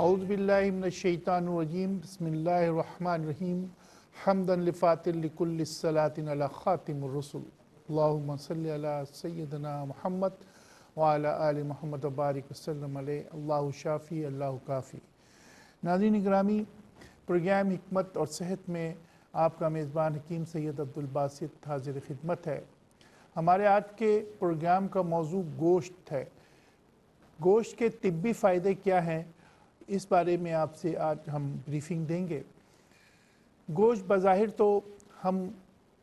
اعوذ باللہ من الشیطان الرجیم بسم اللہ الرحمن الرحیم حمدا لفاتر لکل الصلاة علی خاتم الرسل اللہم صلی علی سیدنا محمد وعلی آل محمد وبارک وسلم علیہ اللہ شافی اللہ کافی۔ ناظرین گرامی، پروگرام حکمت اور صحت میں آپ کا میزبان حکیم سید عبدالباسط حاضر خدمت ہے۔ ہمارے آج کے پروگرام کا موضوع گوشت ہے۔ گوشت کے طبی فائدے کیا ہیں، اس بارے میں آپ سے آج ہم بریفنگ دیں گے۔ گوشت بظاہر تو ہم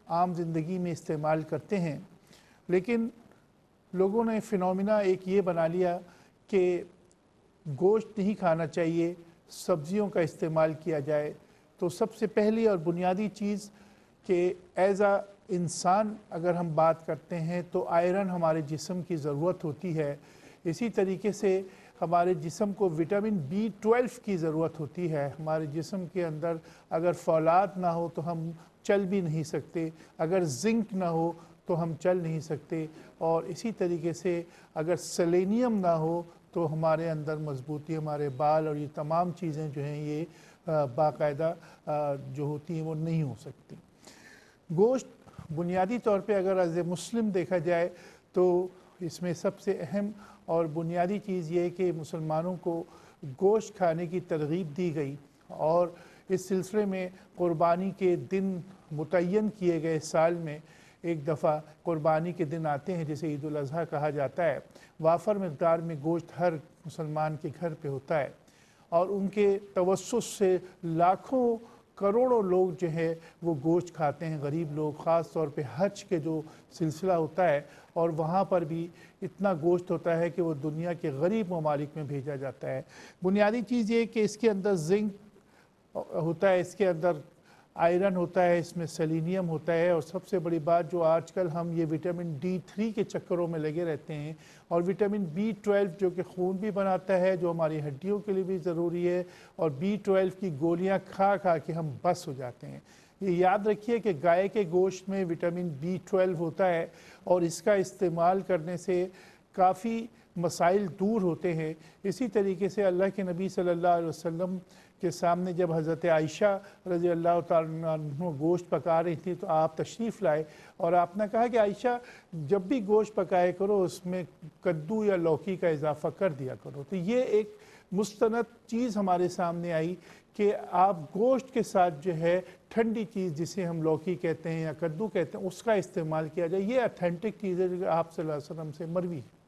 عام زندگی میں استعمال کرتے ہیں، لیکن لوگوں نے فینومینا ایک یہ بنا لیا کہ گوشت نہیں کھانا چاہیے، سبزیوں کا استعمال کیا جائے۔ تو سب سے پہلی اور بنیادی چیز کہ ایز اے انسان اگر ہم بات کرتے ہیں تو آئرن ہمارے جسم کی ضرورت ہوتی ہے۔ اسی طریقے سے ہمارے جسم کو وٹامن B12 کی ضرورت ہوتی ہے۔ ہمارے جسم کے اندر اگر فولاد نہ ہو تو ہم چل بھی نہیں سکتے، اگر زنک نہ ہو تو ہم چل نہیں سکتے، اور اسی طریقے سے اگر سیلینیم نہ ہو تو ہمارے اندر مضبوطی، ہمارے بال اور یہ تمام چیزیں جو ہیں یہ باقاعدہ جو ہوتی ہیں وہ نہیں ہو سکتی۔ گوشت بنیادی طور پہ اگر ایز اے مسلم دیکھا جائے تو اس میں سب سے اہم اور بنیادی چیز یہ ہے کہ مسلمانوں کو گوشت کھانے کی ترغیب دی گئی، اور اس سلسلے میں قربانی کے دن متعین کیے گئے۔ سال میں ایک دفعہ قربانی کے دن آتے ہیں جسے عید الاضحیٰ کہا جاتا ہے۔ وافر مقدار میں گوشت ہر مسلمان کے گھر پہ ہوتا ہے، اور ان کے توسط سے لاکھوں کروڑوں لوگ جو ہے وہ گوشت کھاتے ہیں، غریب لوگ، خاص طور پہ حج کے جو سلسلہ ہوتا ہے، اور وہاں پر بھی اتنا گوشت ہوتا ہے کہ وہ دنیا کے غریب ممالک میں بھیجا جاتا ہے۔ بنیادی چیز یہ کہ اس کے اندر زنک ہوتا ہے، اس کے اندر آئرن ہوتا ہے، اس میں سیلینیم ہوتا ہے، اور سب سے بڑی بات جو آج کل ہم یہ وٹامن D3 کے چکروں میں لگے رہتے ہیں، اور وٹامن B12 جو کہ خون بھی بناتا ہے، جو ہماری ہڈیوں کے لیے بھی ضروری ہے، اور B12 کی گولیاں کھا کھا کے ہم بس ہو جاتے ہیں۔ یہ یاد رکھیے کہ گائے کے گوشت میں وٹامن B12 ہوتا ہے، اور اس کا استعمال کرنے سے کافی مسائل دور ہوتے ہیں۔ اسی طریقے سے اللہ کے نبی صلی اللہ علیہ وسلم کے سامنے جب حضرت عائشہ رضی اللہ تعالیٰ عنہ گوشت پکا رہی تھی تو آپ تشریف لائے، اور آپ نے کہا کہ عائشہ جب بھی گوشت پکائے کرو اس میں کدو یا لوکی کا اضافہ کر دیا کرو۔ تو یہ ایک مستند چیز ہمارے سامنے آئی کہ آپ گوشت کے ساتھ جو ہے ٹھنڈی چیز جسے ہم لوکی کہتے ہیں یا کدو کہتے ہیں اس کا استعمال کیا جائے۔ یہ اتھینٹک چیز ہے جو آپ صلی اللہ علیہ وسلم سے مروی ہے۔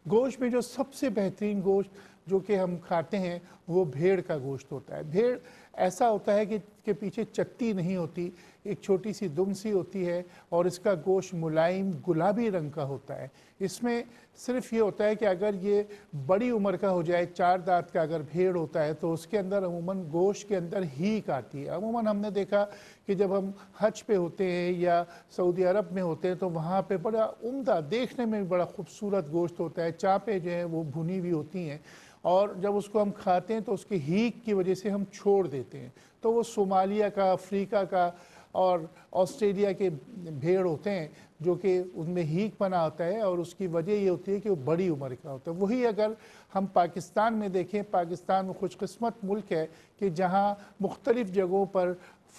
گوشت میں جو سب سے بہترین گوشت جو کہ ہم کھاتے ہیں وہ بھیڑ کا گوشت ہوتا ہے۔ بھیڑ ایسا ہوتا ہے کہ پیچھے چتی نہیں ہوتی، ایک چھوٹی سی دم سی ہوتی ہے، اور اس کا گوشت ملائم گلابی رنگ کا ہوتا ہے۔ اس میں صرف یہ ہوتا ہے کہ اگر یہ بڑی عمر کا ہو جائے، 4 دانت کا اگر بھیڑ ہوتا ہے تو اس کے اندر عموماً گوشت کے اندر ہیک آتی ہے۔ عموماً ہم نے دیکھا کہ جب ہم حج پہ ہوتے ہیں یا سعودی عرب میں ہوتے ہیں تو وہاں پہ بڑا عمدہ، دیکھنے میں بڑا خوبصورت گوشت ہوتا ہے، چانپیں جو ہیں وہ بھنی ہوئی ہوتی ہیں، اور جب اس کو ہم کھاتے ہیں تو اس کی ہیک کی وجہ سے ہم چھوڑ دیتے ہیں۔ تو وہ صومالیہ کا، افریقہ کا اور آسٹریلیا کے بھیڑ ہوتے ہیں جو کہ ان میں ہیک پنا ہوتا ہے، اور اس کی وجہ یہ ہوتی ہے کہ وہ بڑی عمر کا ہوتا ہے۔ وہی اگر ہم پاکستان میں دیکھیں، پاکستان وہ خوش قسمت ملک ہے کہ جہاں مختلف جگہوں پر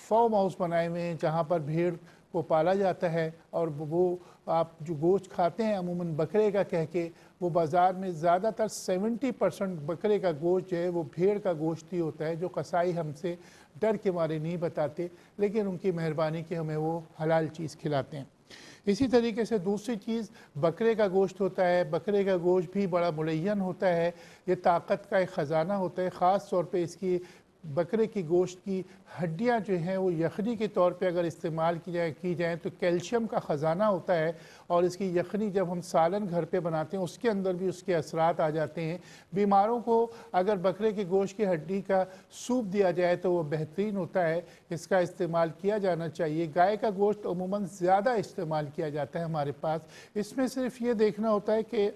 فارم ہاؤس بنائے ہوئے ہیں جہاں پر بھیڑ کو پالا جاتا ہے، اور وہ آپ جو گوشت کھاتے ہیں عموماً بکرے کا کہہ کے، وہ بازار میں زیادہ تر 70% بکرے کا گوشت جو ہے وہ بھیڑ کا گوشت ہی ہوتا ہے، جو قصائی ہم سے ڈر کے مارے نہیں بتاتے، لیکن ان کی مہربانی کہ ہمیں وہ حلال چیز کھلاتے ہیں۔ اسی طریقے سے دوسری چیز بکرے کا گوشت ہوتا ہے۔ بکرے کا گوشت بھی بڑا ملین ہوتا ہے، یہ طاقت کا ایک خزانہ ہوتا ہے، خاص طور پہ اس کی بکرے کی گوشت کی ہڈیاں جو ہیں وہ یخنی کے طور پہ اگر استعمال کی جائیں تو کیلشیم کا خزانہ ہوتا ہے، اور اس کی یخنی جب ہم سالن گھر پہ بناتے ہیں اس کے اندر بھی اس کے اثرات آ جاتے ہیں۔ بیماروں کو اگر بکرے کے گوشت کی ہڈی کا سوپ دیا جائے تو وہ بہترین ہوتا ہے، اس کا استعمال کیا جانا چاہیے۔ گائے کا گوشت عموماً زیادہ استعمال کیا جاتا ہے ہمارے پاس۔ اس میں صرف یہ دیکھنا ہوتا ہے کہ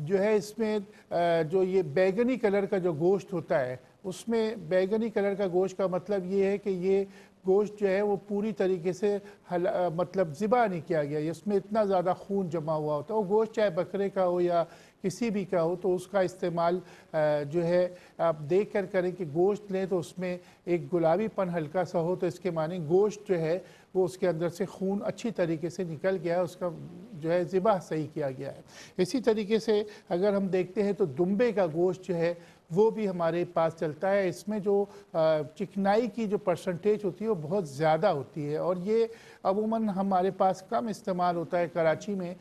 جو ہے اس میں جو یہ بیگنی کلر کا جو گوشت ہوتا ہے، اس میں بیگنی کلر کا گوشت کا مطلب یہ ہے کہ یہ گوشت جو ہے وہ پوری طریقے سے مطلب ذبح نہیں کیا گیا، اس میں اتنا زیادہ خون جمع ہوا ہوتا ہے، وہ گوشت چاہے بکرے کا ہو یا کسی بھی کا ہو تو اس کا استعمال جو ہے آپ دیکھ کر کریں کہ گوشت لیں تو اس میں ایک گلابی پن ہلکا سا ہو، تو اس کے معنی گوشت جو ہے وہ اس کے اندر سے خون اچھی طریقے سے نکل گیا ہے، اس کا جو ہے ذبح صحیح کیا گیا ہے۔ اسی طریقے سے اگر ہم دیکھتے ہیں تو دمبے کا گوشت جو ہے وہ بھی ہمارے پاس چلتا ہے، اس میں جو چکنائی کی جو پرسنٹیج ہوتی ہے وہ بہت زیادہ ہوتی ہے، اور یہ عموماً ہمارے پاس کم استعمال ہوتا ہے کراچی میں۔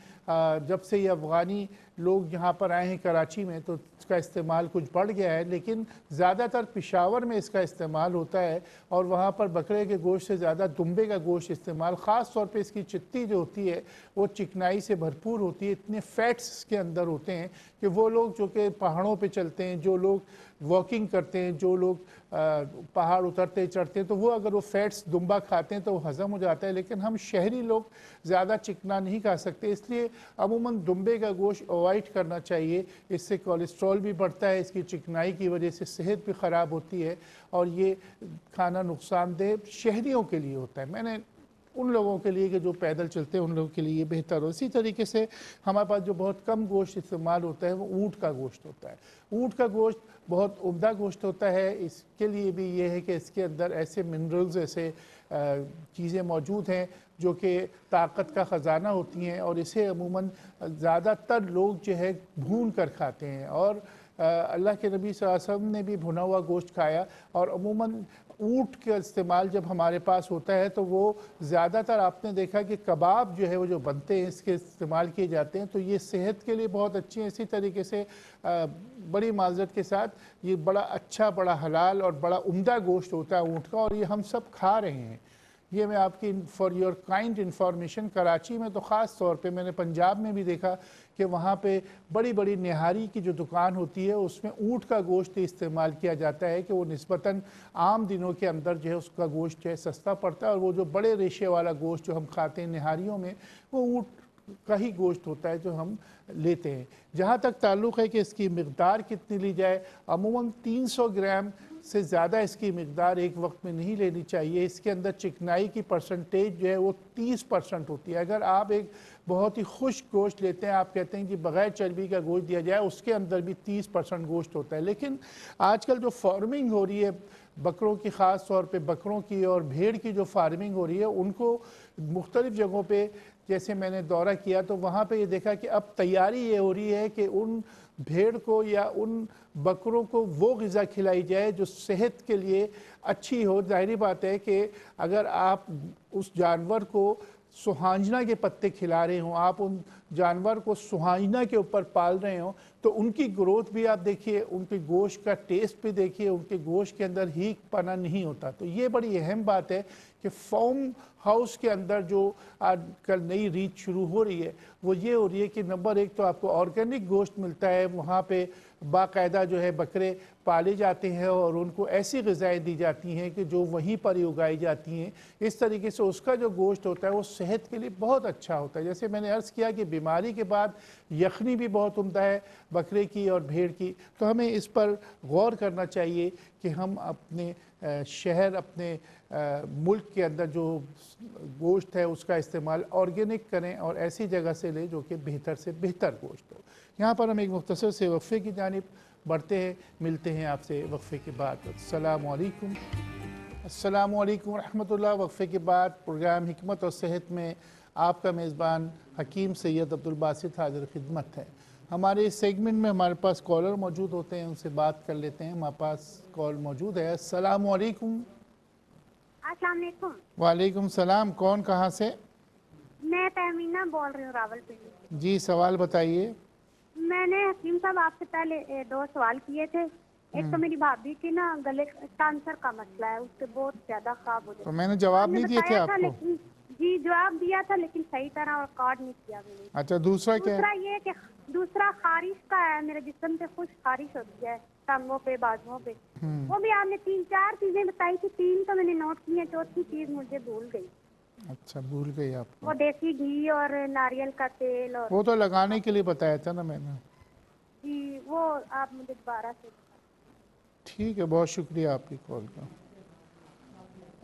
جب سے یہ افغانی لوگ یہاں پر آئے ہیں کراچی میں تو اس کا استعمال کچھ بڑھ گیا ہے، لیکن زیادہ تر پشاور میں اس کا استعمال ہوتا ہے، اور وہاں پر بکرے کے گوشت سے زیادہ دمبے کا گوشت استعمال، خاص طور پہ اس کی چتی جو ہوتی ہے وہ چکنائی سے بھرپور ہوتی ہے، اتنے فیٹس اس کے اندر ہوتے ہیں کہ وہ لوگ جو کہ پہاڑوں پہ چلتے ہیں، جو لوگ واکنگ کرتے ہیں، جو لوگ پہاڑ اترتے چڑھتے ہیں، تو وہ اگر وہ فیٹس دمبا کھاتے ہیں تو وہ ہضم ہو جاتا ہے، لیکن ہم شہری لوگ زیادہ چکنا نہیں کھا سکتے، اس لیے عموماً دمبے کا گوشت اوائڈ کرنا چاہیے۔ اس سے کولیسٹرول بھی بڑھتا ہے، اس کی چکنائی کی وجہ سے صحت بھی خراب ہوتی ہے، اور یہ کھانا نقصان دہ شہریوں کے لیے ہوتا ہے۔ میں نے ان لوگوں کے لیے کہ جو پیدل چلتے ہیں ان لوگوں کے لیے یہ بہتر ہو۔ اسی طریقے سے ہمارے پاس جو بہت کم گوشت استعمال ہوتا ہے وہ اونٹ کا گوشت ہوتا ہے۔ اونٹ کا گوشت بہت عمدہ گوشت ہوتا ہے، اس کے لیے بھی یہ ہے کہ اس کے اندر ایسے منرلز، ایسے چیزیں موجود ہیں جو کہ طاقت کا خزانہ ہوتی ہیں، اور اسے عموماً زیادہ تر لوگ جو ہے بھون کر کھاتے ہیں، اور اللہ کے نبی صلی اللہ علیہ وسلم نے بھی بھنا ہوا گوشت کھایا، اور عموماً اونٹ کا استعمال جب ہمارے پاس ہوتا ہے تو وہ زیادہ تر آپ نے دیکھا کہ کباب جو ہے وہ جو بنتے ہیں اس کے استعمال کیے جاتے ہیں، تو یہ صحت کے لیے بہت اچھے ہیں۔ اسی طریقے سے بڑی معذرت کے ساتھ یہ بڑا اچھا، بڑا حلال اور بڑا عمدہ گوشت ہوتا ہے اونٹ کا، اور یہ ہم سب کھا رہے ہیں۔ یہ میں آپ کی for your kind information, Karachi میں تو خاص طور پہ، میں نے پنجاب میں بھی دیکھا کہ وہاں پہ بڑی بڑی نہاری کی جو دکان ہوتی ہے اس میں اونٹ کا گوشت استعمال کیا جاتا ہے کہ وہ نسبتاً عام دنوں کے اندر جو ہے اس کا گوشت جو ہے سستا پڑتا ہے، اور وہ جو بڑے ریشے والا گوشت جو ہم کھاتے ہیں نہاریوں میں وہ اونٹ کا ہی گوشت ہوتا ہے جو ہم لیتے ہیں۔ جہاں تک تعلق ہے کہ اس کی مقدار کتنی لی جائے، عموماً 300 گرام سے زیادہ اس کی مقدار ایک وقت میں نہیں لینی چاہیے۔ اس کے اندر چکنائی کی پرسنٹیج جو ہے وہ 30% ہوتی ہے۔ اگر آپ ایک بہت ہی خشک گوشت لیتے ہیں، آپ کہتے ہیں کہ بغیر چربی کا گوشت دیا جائے، اس کے اندر بھی 30% گوشت ہوتا ہے، لیکن آج کل جو فارمنگ ہو رہی ہے بکروں کی، خاص طور پہ بکروں کی اور بھیڑ کی جو فارمنگ ہو رہی ہے، ان کو مختلف جگہوں پہ جیسے میں نے دورہ کیا تو وہاں پہ یہ دیکھا کہ اب تیاری یہ ہو رہی ہے کہ ان بھیڑ کو یا ان بکروں کو وہ غذا کھلائی جائے جو صحت کے لیے اچھی ہو۔ ظاہری بات ہے کہ اگر آپ اس جانور کو سہانجنا کے پتے کھلا رہے ہوں، آپ ان جانور کو سہانجنا کے اوپر پال رہے ہوں، تو ان کی گروتھ بھی آپ دیکھیے، ان کے گوشت کا ٹیسٹ بھی دیکھیے، ان کے گوشت کے اندر ہیک پنا نہیں ہوتا۔ تو یہ بڑی اہم بات ہے کہ فارم ہاؤس کے اندر جو آج کل نئی ریت شروع ہو رہی ہے وہ یہ ہو رہی ہے کہ نمبر ایک تو آپ کو آرگینک گوشت ملتا ہے، وہاں پہ باقاعدہ جو ہے بکرے پالے جاتے ہیں اور ان کو ایسی غذائیں دی جاتی ہیں کہ جو وہیں پر ہی اگائی جاتی ہیں۔ اس طریقے سے اس کا جو گوشت ہوتا ہے وہ صحت کے لیے بہت اچھا ہوتا ہے۔ جیسے میں نے عرض کیا کہ بیماری کے بعد یخنی بھی بہت عمدہ ہے بکرے کی اور بھیڑ کی، تو ہمیں اس پر غور کرنا چاہیے کہ ہم اپنے شہر، اپنے ملک کے اندر جو گوشت ہے اس کا استعمال آرگینک کریں اور ایسی جگہ سے لیں جو کہ بہتر سے بہتر گوشت ہو۔ یہاں پر ہم ایک مختصر سے وقفے کی جانب بڑھتے ہیں، ملتے ہیں آپ سے وقفے کے بعد۔ السلام علیکم ورحمۃ اللہ۔ وقفے کے بعد پروگرام حکمت اور صحت میں آپ کا میزبان حکیم سید عبدالباسط حاضر خدمت ہے۔ ہمارے اس سیگمنٹ میں ہمارے پاس کالر موجود ہوتے ہیں، ان سے بات کر لیتے ہیں۔ ہمارے پاس کال موجود ہے۔ السلام علیکم۔ السلام علیکم۔ وعلیکم السلام۔ کون، کہاں سے؟ میں تہمینہ بول رہی ہوں، راول پنڈی سے۔ جی، سوال بتائیے۔ میں نے حکیم صاحب آپ سے پہلے 2 سوال کیے تھے۔ ایک تو میری بھابھی کی نا گلے کینسر کا مسئلہ ہے، اس سے بہت زیادہ خراب ہو تو جاتا ہے۔ میں نے آپ جواب نے نہیں دیے تھے بتایا تھا آپ کو؟ لیکن جی جواب دیا تھا لیکن صحیح طرح ریکارڈ نہیں کیا میں نے۔ اچھا، دوسرا کیا ہے؟ دوسرا یہ کہ دوسرا خارش کا ہے، میرے جسم سے خشک خارش ہوتی ہے ٹانگوں پہ، بازوؤں پہ۔ وہ بھی آپ نے 3-4 چیزیں بتائی تھی، 3 تو میں نے نوٹ کی ہیں، چوتھی چیز مجھے بھول گئی۔ اچھا، بھول گئی آپ کو؟ وہ دیسی گھی اور ناریل کا تیل اور وہ تو لگانے کے لیے بتایا تھا نا میں نے۔ جی وہ آپ مجھے دوبارہ سے بتائیں۔ ٹھیک ہے، بہت شکریہ آپ کی کال کا۔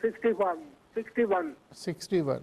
61। 61।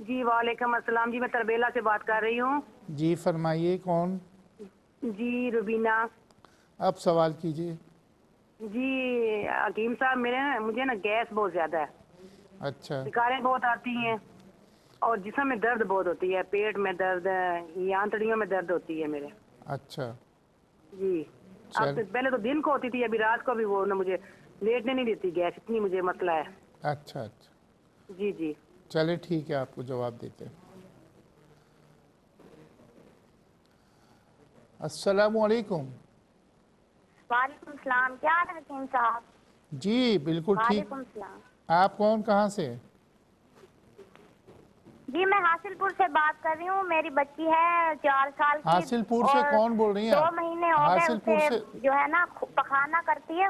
جی وعلیکم السلام جی، میں تربیلا سے بات کر رہی ہوں. جی فرمائیے کون؟ جی روبینہ. اب سوال کیجیے. جی حکیم صاحب مجھے نا گیس بہت زیادہ ہے. اچھا. شکاریں بہت آتی ہیں اور جسم میں درد بہت ہوتی ہے، پیٹ میں درد ہے، یہ آنتڑیوں میں درد ہوتی ہے میرے. اچھا. جی اب چل پہلے تو دن کو ہوتی تھی، ابھی رات کو بھی وہ نہ مجھے لیٹنے نہیں دیتی گیس، اتنی مجھے مسئلہ ہے. اچھا اچھا. جی جی چلے ٹھیک ہے، آپ کو جواب دیتے ہیں. السلام علیکم. وعلیکم السلام. کیا حال ہے حکیم صاحب؟ جی بالکل ٹھیک. وعلیکم السلام. آپ کون، کہاں سے؟ جی میں حاصل پور سے بات کر رہی ہوں. میری بچی ہے 4 سال کی حاصل پور سے اور کون بول رہی ہیں 2 آپ؟ مہینے ہو گئے حاصل پور اسے سے. جو ہے نا پخانہ کرتی ہے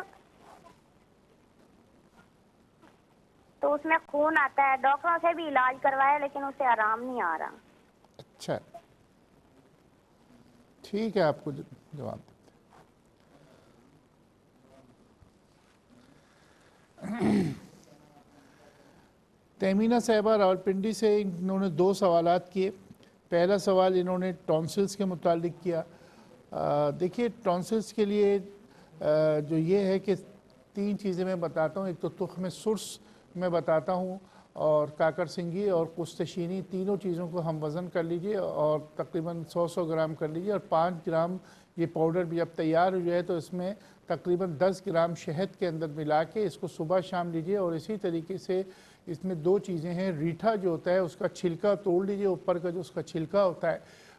تو اس میں خون آتا ہے. ڈاکٹروں سے بھی علاج کروایا لیکن اسے آرام نہیں آ رہا. اچھا ٹھیک ہے، آپ کو جواب دیتے ہیں. تیمینہ صاحبہ راولپنڈی سے انہوں نے 2 سوالات کیے. پہلا سوال انہوں نے ٹونسلز کے متعلق کیا. دیکھیے ٹونسلز کے لیے جو یہ ہے کہ 3 چیزیں میں بتاتا ہوں. ایک تو تخم سرس میں بتاتا ہوں، اور کاکر سنگھی اور کستشینی، تینوں چیزوں کو ہم وزن کر لیجئے اور تقریباً 100 گرام کر لیجئے، اور 5 گرام یہ پاؤڈر بھی جب تیار ہو جائے تو اس میں تقریباً 10 گرام شہد کے اندر ملا کے اس کو صبح شام لیجئے. اور اسی طریقے سے اس میں 2 چیزیں ہیں. ریٹھا جو ہوتا ہے اس کا چھلکا توڑ لیجئے، اوپر کا جو اس کا چھلکا ہوتا ہے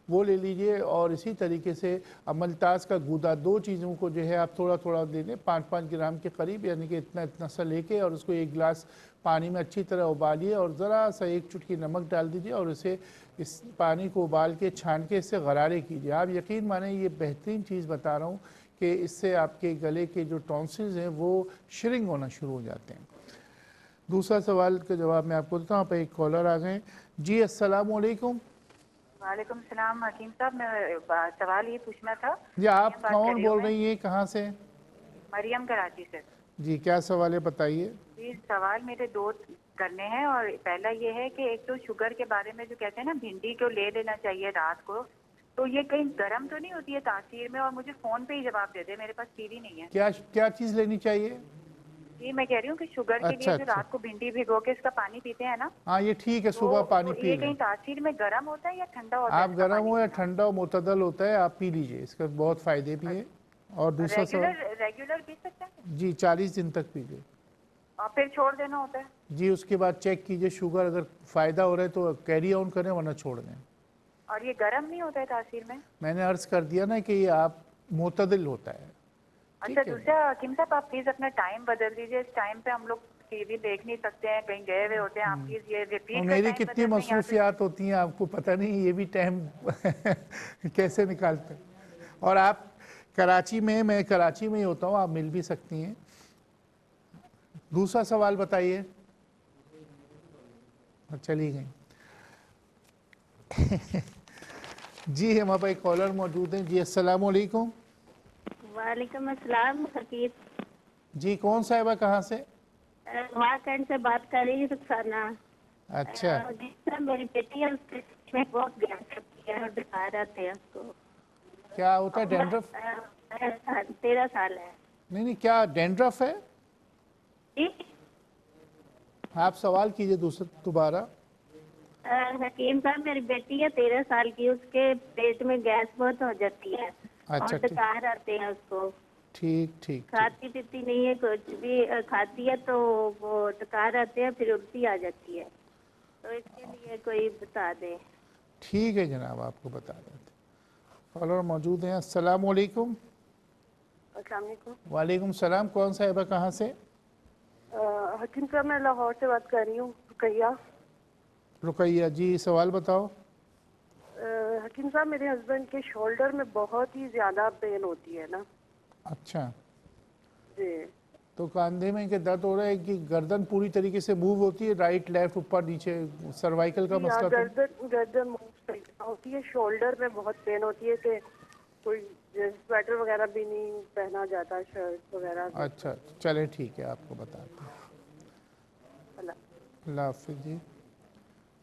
وہ لے لیجئے. اور اسی طریقے سے املتاس کا گودا، 2 چیزوں کو جو ہے آپ تھوڑا تھوڑا دے دیں، 5 گرام کے قریب، یعنی کہ اتنا سا لے کے، اور اس کو 1 گلاس پانی میں اچھی طرح ابالیے اور ذرا سا 1 چٹکی نمک ڈال دیجئے اور اسے اس پانی کو ابال کے چھان کے اس سے غرارے کیجئے. آپ یقین مانیں یہ بہترین چیز بتا رہا ہوں کہ اس سے آپ کے گلے کے جو ٹونسلز ہیں وہ شرنگ ہونا شروع ہو جاتے ہیں. دوسرا سوال کا جواب میں آپ کو دیتا ہوں. آپ ایک کالر آ گئے. جی السلام علیکم. وعلیکم السلام حکیم صاحب. میں سوال یہ پوچھنا تھا. جی آپ کون بول رہی ہیں، کہاں سے؟ مریم کراچی سے. جی کیا سوال ہے بتائیے. جی سوال میرے 2 کرنے ہیں، اور پہلا یہ ہے کہ ایک تو شوگر کے بارے میں جو کہتے ہیں نا بھنڈی کو لے لینا چاہیے رات کو، تو یہ کہیں گرم تو نہیں ہوتی ہے تاثیر میں؟ اور مجھے فون پہ ہی جواب دے دے، میرے پاس ٹی وی نہیں ہے. کیا چیز لینی چاہیے؟ جی میں کہہ رہی ہوں کہ شوگر کے لیے جو رات کو بھنڈی بھگو کے اس کا پانی پیتے ہیں نا، ہاں یہ ٹھیک ہے، صبح پانی پی یہ لیں. کہیں تاثیر میں گرم ہوتا ہے یا ٹھنڈا ہوتا ہے آپ اس کا گرم پانی ہو یا پینا؟ ٹھنڈا ہو معتدل ہوتا ہے، آپ پی لیجئے، اس کا بہت فائدے بھی ہیں. اور دوسرا سوال. ریگولر پی سکتے ہیں؟ جی 40 دن تک پیجئے. اور پھر چھوڑ دینا ہوتا ہے؟ جی اس کے بعد چیک کیجئے شوگر، اگر فائدہ ہو رہا ہے تو کیری آن کریں ورنہ چھوڑ دیں. اور یہ گرم نہیں ہوتا ہے تاثیر میں؟ میں نے عرض کر دیا نا کہ یہ آپ معتدل ہوتا ہے. اچھا دوسرا حکیم صاحب آپ پلیز اپنا ٹائم بدل دیجیے. اس ٹائم پہ ہم لوگ ٹی وی دیکھ نہیں سکتے ہیں، کہیں گئے ہوئے ہوتے ہیں. آپ پلیز یہ ریپیٹ اور کا میری ٹائم کتنی بدل دیں یا پھر مصروفیات ہوتی ہیں آپ کو پتہ نہیں، یہ بھی ٹائم کیسے نکالتے ہیں. اور آپ کراچی میں کراچی میں ہی ہوتا ہوں، آپ مل بھی سکتی ہیں. دوسرا سوال بتائیے. چلی گئی. جی ہمارے پاس ایک کالر موجود ہیں. جی السلام علیکم. وعلیکم السلام حقیق. جی کون صاحبہ، کہاں سے؟ واکنڈ سے بات کر رہی ہوں رخسانہ. اچھا. جی سر میری بیٹی ہے، اس کے بہت گیس ہوتی ہے اور دکھا رہتے ہیں اس کو. کیا ہوتا ہے؟ ڈینڈرف؟ 13 سال ہے. نہیں کیا ڈینڈرف ہے؟ جی آپ سوال کیجئے دوبارہ. حکیم صاحب میری بیٹی ہے 13 سال کی، اس کے پیٹ میں گیس بہت ہو جاتی ہے اور اچھا ڈکار آتے ہیں اس کو. ٹھیک. کھاتی پیتی نہیں ہے، کچھ بھی کھاتی ہے تو وہ ڈکار آتے ہیں، پھر الٹی آ جاتی ہے. تو اس کے لیے کوئی بتا دے. ٹھیک ہے جناب، آپ کو بتا دیتے. کالر موجود ہیں. السلام علیکم. السلام علیکم. وعلیکم السلام. کون صاحبہ، کہاں سے؟ حکیم صاحب میں لاہور سے بات کر رہی ہوں، رقیہ. رقیہ جی سوال بتاؤ. حکیم صاحب میرے ہسبینڈ کے شولڈر میں بہت ہی زیادہ پین ہوتی ہے نا. اچھا. جی تو کاندھے میں کہ درد ہو رہا ہے کہ گردن پوری طریقے سے موو ہوتی ہے، رائٹ لیفٹ اوپر نیچے، سروائیکل کا جی ہاں، مسئلہ تو؟ گردن ہوتی ہے، شولڈر میں بہت پین ہوتی ہے کہ کوئی سویٹر وغیرہ بھی نہیں پہنا جاتا، شرٹ وغیرہ. اچھا چلے ٹھیک ہے، آپ کو بتاتے ہیں. اللہ حافظ. جی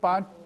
5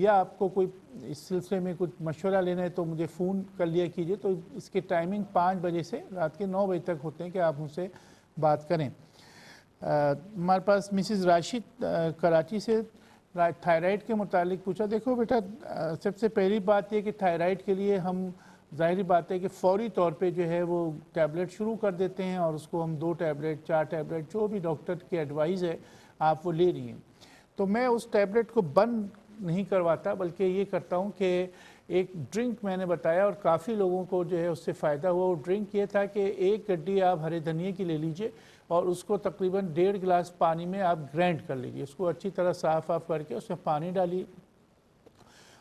یا آپ کو کوئی اس سلسلے میں کچھ مشورہ لینا ہے تو مجھے فون کر لیا کیجئے. تو اس کی ٹائمنگ 5 بجے سے رات کے 9 بجے تک ہوتے ہیں کہ آپ مجھ سے بات کریں. ہمارے پاس مسز راشد کراچی سے تھائرائڈ کے متعلق پوچھا. دیکھو بیٹا، سب سے پہلی بات یہ کہ تھائرائڈ کے لیے ہم ظاہری بات ہے کہ فوری طور پہ جو ہے وہ ٹیبلٹ شروع کر دیتے ہیں، اور اس کو ہم 2 ٹیبلٹ 4 ٹیبلٹ جو بھی ڈاکٹر کی ایڈوائز ہے آپ وہ لے رہی ہیں. تو میں اس ٹیبلٹ کو بند نہیں کرواتا، بلکہ یہ کرتا ہوں کہ ایک ڈرنک میں نے بتایا اور کافی لوگوں کو جو ہے اس سے فائدہ ہوا. وہ ڈرنک یہ تھا کہ 1 گڈی آپ ہرے دھنیے کی لے لیجئے اور اس کو تقریباً 1.5 گلاس پانی میں آپ گرینڈ کر لیجئے. اس کو اچھی طرح صاف کر کے اس میں پانی ڈالیے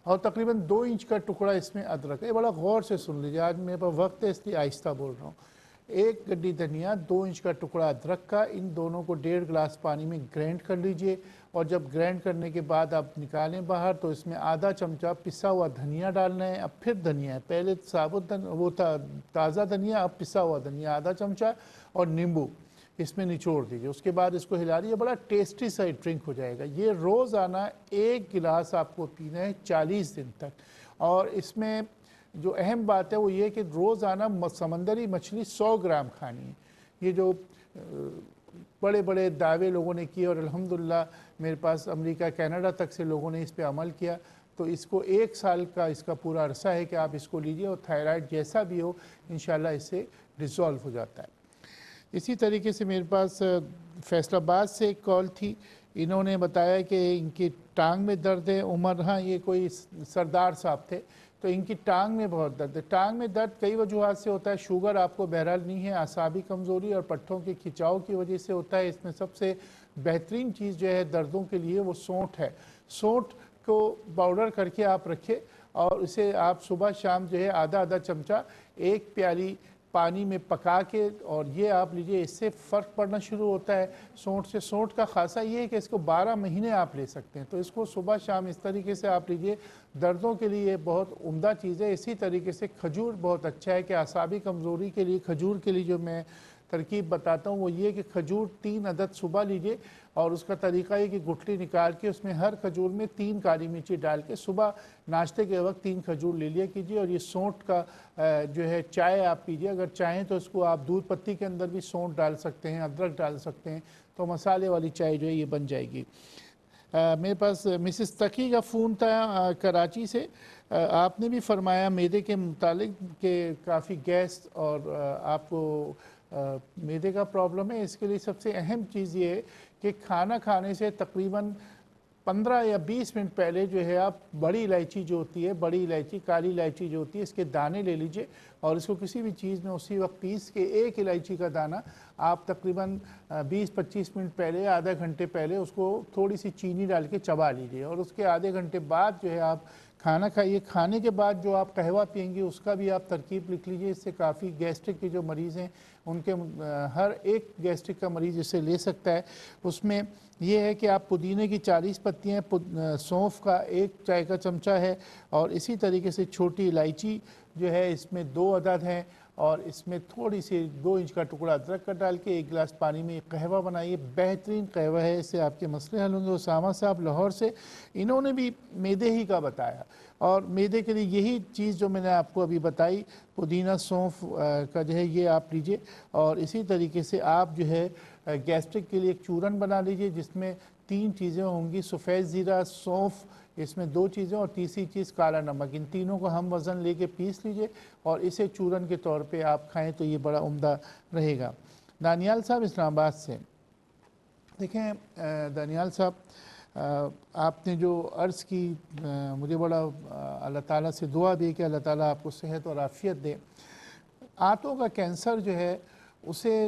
اور تقریباً 2 انچ کا ٹکڑا اس میں ادرک. یہ بڑا غور سے سن لیجئے، آج میرے پاس وقت ہے اس لیے آہستہ بول رہا ہوں. 1 گڈی دھنیا، 2 انچ کا ٹکڑا ادرک کا، ان دونوں کو 1.5 گلاس پانی میں گرینڈ کر لیجئے. اور جب گرینڈ کرنے کے بعد آپ نکالیں باہر تو اس میں آدھا چمچہ پسا ہوا دھنیا ڈالنا ہے. اب پھر دھنیا ہے، پہلے ثابت وہ تازہ دھنیا، اب پسا ہوا دھنیا آدھا چمچہ، اور نیمبو اس میں نچوڑ دیجئے. اس کے بعد اس کو ہلا دیجئے. بڑا ٹیسٹی سا ڈرنک ہو جائے گا. یہ روزانہ 1 گلاس آپ کو پینا ہے 40 دن تک. اور اس میں جو اہم بات ہے وہ یہ کہ روزانہ سمندری مچھلی 100 گرام کھانی ہے. یہ جو بڑے بڑے دعوے لوگوں نے کیے اور الحمدللہ میرے پاس امریکہ کینیڈا تک سے لوگوں نے اس پہ عمل کیا، تو اس کو 1 سال کا اس کا پورا عرصہ ہے کہ آپ اس کو لیجئے اور تھائرائڈ جیسا بھی ہو انشاءاللہ اس سے ریزالو ہو جاتا ہے. اسی طریقے سے میرے پاس فیصل آباد سے ایک کال تھی. انہوں نے بتایا کہ ان کی ٹانگ میں درد ہے. عمر، ہاں یہ کوئی سردار صاحب تھے، تو ان کی ٹانگ میں بہت درد ہے. ٹانگ میں درد کئی وجوہات سے ہوتا ہے. شوگر آپ کو بہرحال نہیں ہے، اعصابی کمزوری اور پٹھوں کے کھچاؤ کی وجہ سے ہوتا ہے. اس میں سب سے بہترین چیز جو ہے دردوں کے لیے وہ سونٹ ہے. سونٹ کو پاؤڈر کر کے آپ رکھے اور اسے آپ صبح شام جو ہے آدھا چمچہ 1 پیالی پانی میں پکا کے اور یہ آپ لیجئے. اس سے فرق پڑنا شروع ہوتا ہے سونٹ سے. سونٹ کا خاصہ یہ ہے کہ اس کو 12 مہینے آپ لے سکتے ہیں. تو اس کو صبح شام اس طریقے سے آپ لیجئے. دردوں کے لیے یہ بہت عمدہ چیز ہے. اسی طریقے سے کھجور بہت اچھا ہے کہ اعصابی کمزوری کے لیے کھجور کے لیے جو میں ترکیب بتاتا ہوں وہ یہ کہ کھجور 3 عدد صبح لیجئے. اور اس کا طریقہ یہ کہ گٹلی نکال کے اس میں ہر کھجور میں 3 کالی مرچی ڈال کے صبح ناشتے کے وقت 3 کھجور لے لیا کیجئے. اور یہ سونٹ کا جو ہے چائے آپ پیجئے. اگر چاہیں تو اس کو آپ دودھ پتی کے اندر بھی سونٹ ڈال سکتے ہیں، ادرک ڈال سکتے ہیں، تو مسالے والی چائے جو ہے یہ بن جائے گی. میرے پاس مسز تقی کا فون تھا کراچی سے. آپ نے بھی فرمایا معدے کے متعلق کہ کافی گیس اور آپ کو معدے کا پرابلم ہے. اس کے لیے سب سے اہم چیز یہ ہے کہ کھانا کھانے سے تقریباً 15 یا 20 منٹ پہلے جو ہے آپ بڑی الائچی جو ہوتی ہے، بڑی الائچی، کالی الائچی جو ہوتی ہے، اس کے دانے لے لیجئے اور اس کو کسی بھی چیز میں اسی وقت پیس کے 1 الائچی کا دانہ آپ تقریباً 20-25 منٹ پہلے، آدھا گھنٹے پہلے اس کو تھوڑی سی چینی ڈال کے چبا لیجئے. اور اس کے آدھے گھنٹے بعد جو ہے آپ کھانا کھائیے. کھانے کے بعد جو آپ قہوہ پئیں گے اس کا بھی آپ ترکیب لکھ لیجئے. اس سے کافی گیسٹرک کے جو مریض ہیں ان کے ہر ایک گیسٹرک کا مریض اسے لے سکتا ہے. اس میں یہ ہے کہ آپ پودینے کی 40 پتیاں، سونف کا 1 چائے کا چمچہ ہے، اور اسی طریقے سے چھوٹی الائچی جو ہے اس میں 2 عدد ہیں، اور اس میں تھوڑی سی 2 انچ کا ٹکڑا ادرک کا ڈال کے 1 گلاس پانی میں قہوہ بنائیے. بہترین قہوہ ہے، اس سے آپ کے مسئلے حل ہوں گے. اسامہ صاحب لاہور سے، انہوں نے بھی معدے ہی کا بتایا، اور معدے کے لیے یہی چیز جو میں نے آپ کو ابھی بتائی پودینہ سونف کا جو ہے یہ آپ لیجئے. اور اسی طریقے سے آپ جو ہے گیسٹرک کے لیے ایک چورن بنا لیجئے جس میں 3 چیزیں ہوں گی: سفید زیرہ، سونف، اس میں 2 چیزیں، اور تیسری چیز کالا نمک. ان تینوں کو ہم وزن لے کے پیس لیجئے اور اسے چورن کے طور پہ آپ کھائیں تو یہ بڑا عمدہ رہے گا. دانیال صاحب اسلام آباد سے، دیکھیں دانیال صاحب آپ نے جو عرض کی مجھے بڑا اللہ تعالیٰ سے دعا بھی کہ اللہ تعالیٰ آپ کو صحت اور عافیت دے. آنتوں کا کینسر جو ہے اسے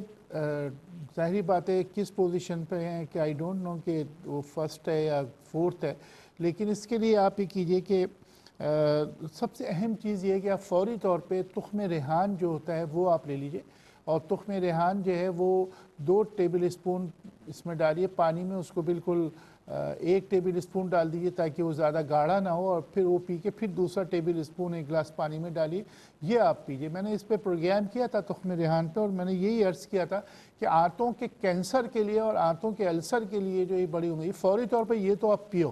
ظاہری بات ہے کس پوزیشن پہ ہیں کہ آئی ڈونٹ نو کہ وہ فرسٹ ہے یا فورتھ ہے، لیکن اس کے لیے آپ یہ کیجئے کہ سب سے اہم چیز یہ ہے کہ آپ فوری طور پہ تخم ریحان جو ہوتا ہے وہ آپ لے لیجئے. اور تخم ریحان جو ہے وہ 2 ٹیبل اسپون اس میں ڈالیے پانی میں. اس کو بالکل 1 ٹیبل اسپون ڈال دیجئے تاکہ وہ زیادہ گاڑھا نہ ہو، اور پھر وہ پی کے پھر دوسرا ٹیبل اسپون 1 گلاس پانی میں ڈالیے. یہ آپ پیجئے. میں نے اس پہ پروگرام کیا تھا تخم ریحان پہ، اور میں نے یہی عرض کیا تھا کہ آنتوں کے کینسر کے لیے اور آنتوں کے السر کے لیے جو یہ بڑی امید فوری طور پہ یہ تو آپ پیو،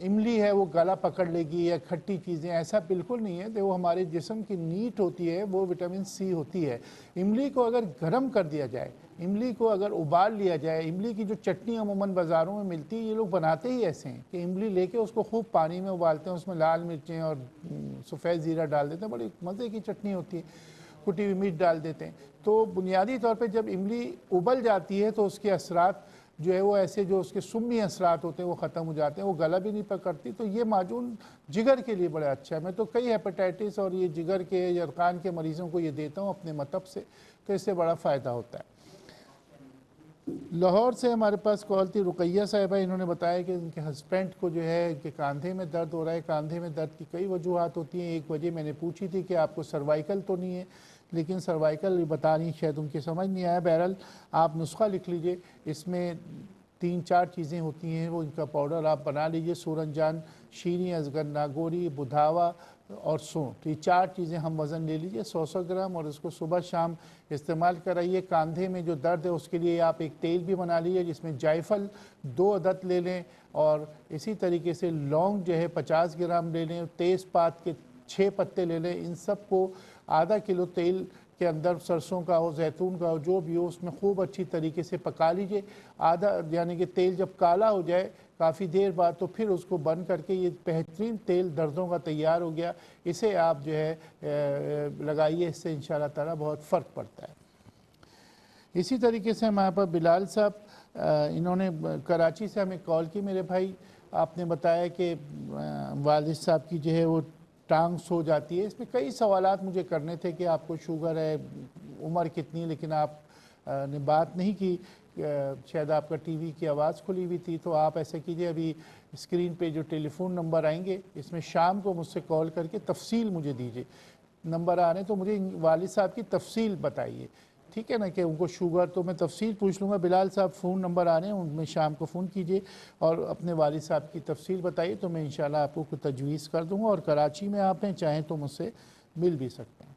املی ہے وہ گلا پکڑ لے گی یا کھٹی چیزیں، ایسا بالکل نہیں ہے. وہ ہمارے جسم کی نیٹ ہوتی ہے، وہ وٹامن سی ہوتی ہے. املی کو اگر گرم کر دیا جائے، املی کو اگر ابال لیا جائے، املی کی جو چٹنی عموماً بازاروں میں ملتی ہے، یہ لوگ بناتے ہی ایسے ہیں کہ املی لے کے اس کو خوب پانی میں ابالتے ہیں، اس میں لال مرچیں اور سفید زیرہ ڈال دیتے ہیں، بڑی مزے کی چٹنی ہوتی ہے، کٹی ہوئی مرچ ڈال دیتے ہیں. تو بنیادی طور پہ جب املی ابل جاتی ہے تو اس کے اثرات جو ہے وہ ایسے جو اس کے سمی اثرات ہوتے ہیں وہ ختم ہو جاتے ہیں، وہ گلا بھی نہیں پکڑتی. تو یہ معجون جگر کے لیے بڑا اچھا ہے. میں تو کئی ہیپاٹائٹس اور یہ جگر کے یرقان کے مریضوں کو یہ دیتا ہوں اپنے مطب سے، تو اس سے بڑا فائدہ ہوتا ہے. لاہور سے ہمارے پاس کال تھی رقیہ صاحبہ. انہوں نے بتایا کہ ان کے ہسبینڈ کو جو ہے کہ کاندھے میں درد ہو رہا ہے. کاندھے میں درد کی کئی وجوہات ہوتی ہیں. ایک وجہ میں نے پوچھی تھی کہ آپ کو سروائیکل تو نہیں ہے، لیکن سروائیکل بتا نہیں، شاید ان کی سمجھ نہیں آیا. بہرحال آپ نسخہ لکھ لیجئے، اس میں 3-4 چیزیں ہوتی ہیں، وہ ان کا پاؤڈر آپ بنا لیجئے. سورنجان، شیریں، ازگر ناگوری، بدھاوا اور سونٹ، یہ 4 چیزیں ہم وزن لے لیجئے 100 گرام، اور اس کو صبح شام استعمال کرائیے. کاندھے میں جو درد ہے اس کے لیے آپ ایک تیل بھی بنا لیجئے جس میں جائفل 2 عدد لے لیں، اور اسی طریقے سے لونگ جو ہے 50 گرام لے لیں، تیز پات کے 6 پتے لے لیں. ان سب کو آدھا کلو تیل کے اندر، سرسوں کا ہو، زیتون کا ہو، جو بھی ہو، اس میں خوب اچھی طریقے سے پکا لیجئے. یعنی کہ تیل جب کالا ہو جائے کافی دیر بعد، تو پھر اس کو بند کر کے، یہ بہترین تیل دردوں کا تیار ہو گیا. اسے آپ جو ہے لگائیے، اس سے انشاءاللہ تعالی بہت فرق پڑتا ہے. اسی طریقے سے ہمارے پاس بلال صاحب، انہوں نے کراچی سے ہمیں کال کی. میرے بھائی، آپ نے بتایا کہ والد صاحب کی جو ہے وہ ٹانگ سو جاتی ہے. اس میں کئی سوالات مجھے کرنے تھے کہ آپ کو شوگر ہے، عمر کتنی، لیکن آپ نے بات نہیں کی. شاید آپ کا ٹی وی کی آواز کھلی ہوئی تھی. تو آپ ایسا کیجئے، ابھی اسکرین پہ جو ٹیلی فون نمبر آئیں گے، اس میں شام کو مجھ سے کال کر کے تفصیل مجھے دیجئے. نمبر آ رہے ہیں تو مجھے والد صاحب کی تفصیل بتائیے، ٹھیک ہے نا، کہ ان کو شوگر، تو میں تفصیل پوچھ لوں گا. بلال صاحب فون نمبر آ رہے ہیں، ان میں شام کو فون کیجئے اور اپنے والد صاحب کی تفصیل بتائیے، تو میں انشاءاللہ آپ کو تجویز کر دوں گا. اور کراچی میں آپ ہیں، چاہیں تو مجھ سے مل بھی سکتے ہیں.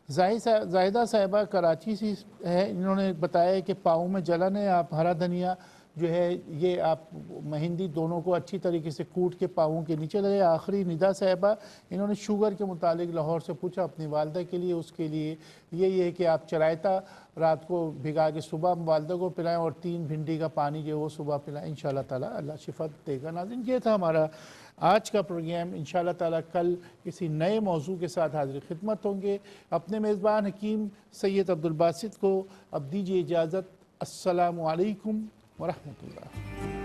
زاہدہ صاحبہ کراچی سے ہے. انہوں نے بتایا کہ پاؤں میں جلن ہے. آپ ہرا دھنیا جو ہے یہ آپ مہندی دونوں کو اچھی طریقے سے کوٹ کے پاؤں کے نیچے لگے. آخری ندا صاحبہ، انہوں نے شوگر کے متعلق لاہور سے پوچھا اپنی والدہ کے لیے. اس کے لیے یہی ہے کہ آپ چرائتا رات کو بھگا کے صبح والدہ کو پلائیں، اور 3 بھنڈی کا پانی جو وہ صبح پلائیں. انشاءاللہ تعالی اللہ شفا دے گا. ناظرین، یہ تھا ہمارا آج کا پروگرام. انشاءاللہ تعالی کل کسی نئے موضوع کے ساتھ حاضر خدمت ہوں گے. اپنے میزبان حکیم سید عبدالباسط کو اب دیجیے اجازت. السلام علیکم ورحمۃ اللہ.